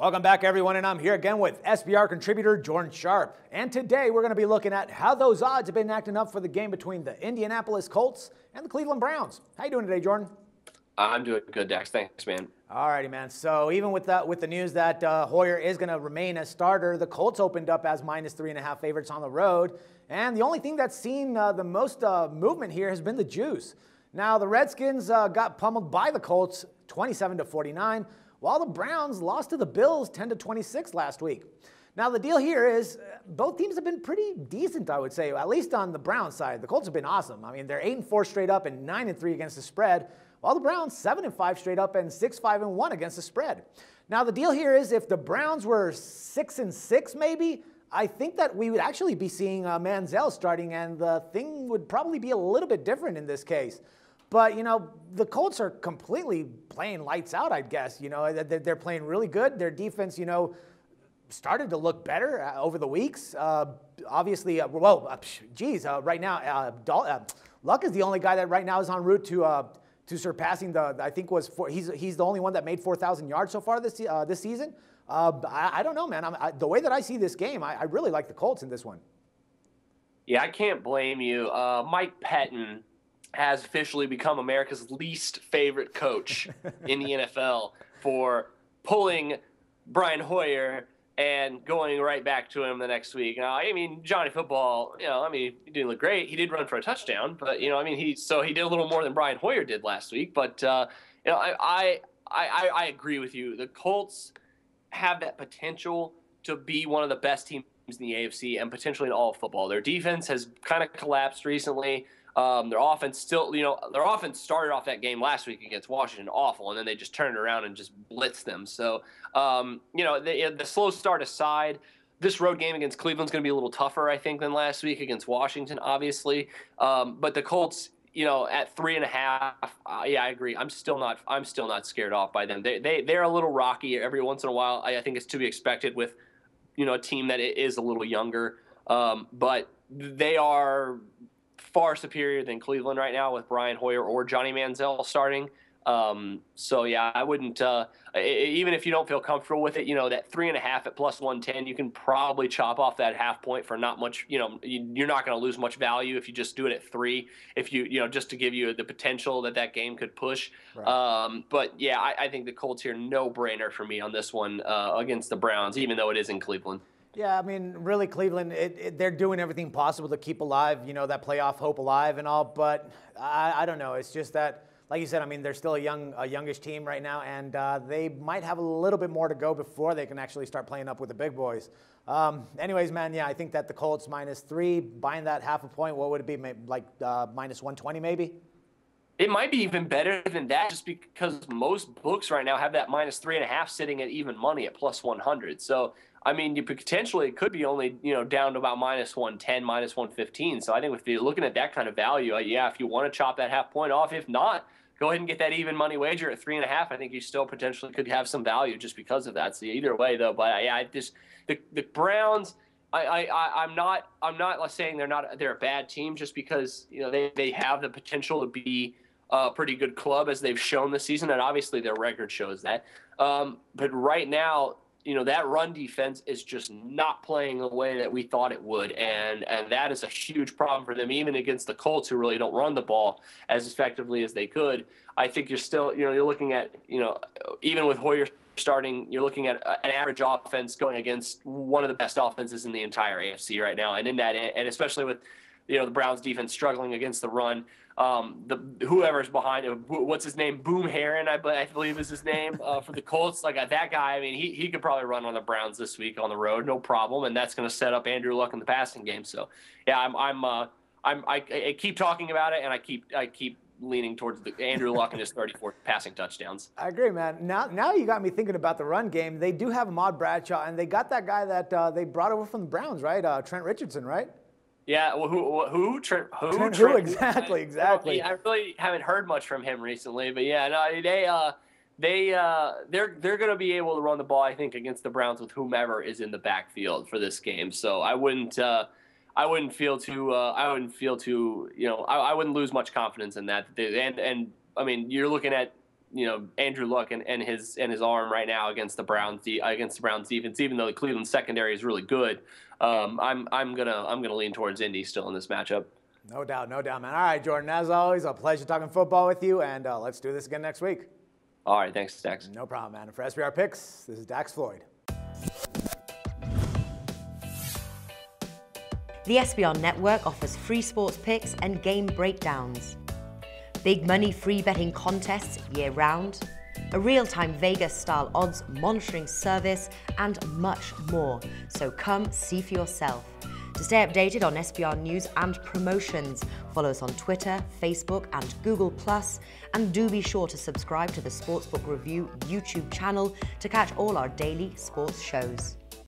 Welcome back, everyone, and I'm here again with SBR contributor Jordan Sharp. And today we're going to be looking at how those odds have been acting up for the game between the Indianapolis Colts and the Cleveland Browns. How you doing today, Jordan? I'm doing good, Dax. Thanks, man. All righty, man. So even with the news that Hoyer is going to remain as starter, the Colts opened up as -3.5 favorites on the road. And the only thing that's seen the most movement here has been the juice. Now, the Redskins got pummeled by the Colts 27-49. While the Browns lost to the Bills 10-26 last week. Now, the deal here is both teams have been pretty decent, I would say, at least on the Browns side. The Colts have been awesome. I mean, they're 8-4 straight up and 9-3 against the spread, while the Browns 7-5 straight up and 6-5-1 against the spread. Now, the deal here is if the Browns were 6-6 maybe, I think that we would actually be seeing Manziel starting, and the thing would probably be a little bit different in this case. But, you know, the Colts are completely playing lights out, I guess. You know, they're playing really good. Their defense, you know, started to look better over the weeks. Obviously, right now, Luck is the only guy that right now is en route to surpassing he's the only one that made 4,000 yards so far this season. I don't know, man. The way that I see this game, I really like the Colts in this one. Yeah, I can't blame you. Mike Pettin has officially become America's least favorite coach in the NFL for pulling Brian Hoyer and going right back to him the next week. Now, I mean, Johnny Football, he didn't look great. He did run for a touchdown, but he did a little more than Brian Hoyer did last week. But I agree with you. The Colts have that potential to be one of the best teams in the AFC and potentially in all of football. Their defense has kind of collapsed recently. Their offense started off that game last week against Washington awful, and then they just turned around and just blitzed them. So, the slow start aside, this road game against Cleveland's going to be a little tougher, I think, than last week against Washington, obviously. But the Colts, at 3.5, I agree. I'm still not scared off by them. They're a little rocky every once in a while. I think it's to be expected with, a team that is a little younger. But they are far superior than Cleveland right now with Brian Hoyer or Johnny Manziel starting. I wouldn't, even if you don't feel comfortable with it, that 3.5 at +110, you can probably chop off that half point for not much. You're not going to lose much value if you just do it at 3, if just to give you the potential that game could push. Right. I think the Colts here, no brainer for me on this one against the Browns, even though it is in Cleveland. Yeah, I mean, really, Cleveland, they're doing everything possible to keep alive, that playoff hope alive and all. But I don't know. It's just that, like you said, I mean, they're still a youngish team right now, and they might have a little bit more to go before they can actually start playing up with the big boys. Anyways, man, yeah, I think that the Colts -3, buying that half a point, what would it be, like -120 maybe? It might be even better than that, just because most books right now have that -3.5 sitting at even money at +100. So, I mean, you potentially it could be only down to about -110, -115. So I think if you're looking at that kind of value, if you want to chop that half point off, if not, go ahead and get that even money wager at 3.5. I think you still potentially could have some value just because of that. So either way, though, but the Browns. I'm not saying they're a bad team just because they have the potential to be a pretty good club as they've shown this season, and obviously their record shows that. But right now, that run defense is just not playing the way that we thought it would, and that is a huge problem for them, even against the Colts, who really don't run the ball as effectively as they could. I think you're still, you're looking at, even with Hoyer starting, you're looking at an average offense going against one of the best offenses in the entire AFC right now, and and especially with the Browns defense struggling against the run. Whoever's behind it, what's his name? Boom Herron, I believe is his name for the Colts. Like that guy, I mean, he could probably run on the Browns this week on the road, no problem, and that's going to set up Andrew Luck in the passing game. So, yeah, I keep talking about it, and I keep leaning towards the Andrew Luck and his 34 passing touchdowns. I agree, man. Now you got me thinking about the run game. They do have Ahmad Bradshaw, and they got that guy that they brought over from the Browns, right? Trent Richardson, right? Yeah, well, who? Trent, exactly. I really haven't heard much from him recently, but yeah, no, they're going to be able to run the ball, I think, against the Browns with whomever is in the backfield for this game. So I wouldn't feel too, I wouldn't lose much confidence in that. And I mean, you're looking at Andrew Luck and his arm right now against the Browns defense, even though the Cleveland secondary is really good. I'm gonna lean towards Indy still in this matchup. No doubt, man. All right, Jordan, as always, a pleasure talking football with you, and let's do this again next week. All right, thanks, Dax. No problem, man. And for SBR Picks, this is Dax Floyd. The SBR Network offers free sports picks and game breakdowns, big money free betting contests year-round, a real-time Vegas-style odds monitoring service, and much more. So come see for yourself. To stay updated on SBR news and promotions, follow us on Twitter, Facebook, and Google+, and do be sure to subscribe to the Sportsbook Review YouTube channel to catch all our daily sports shows.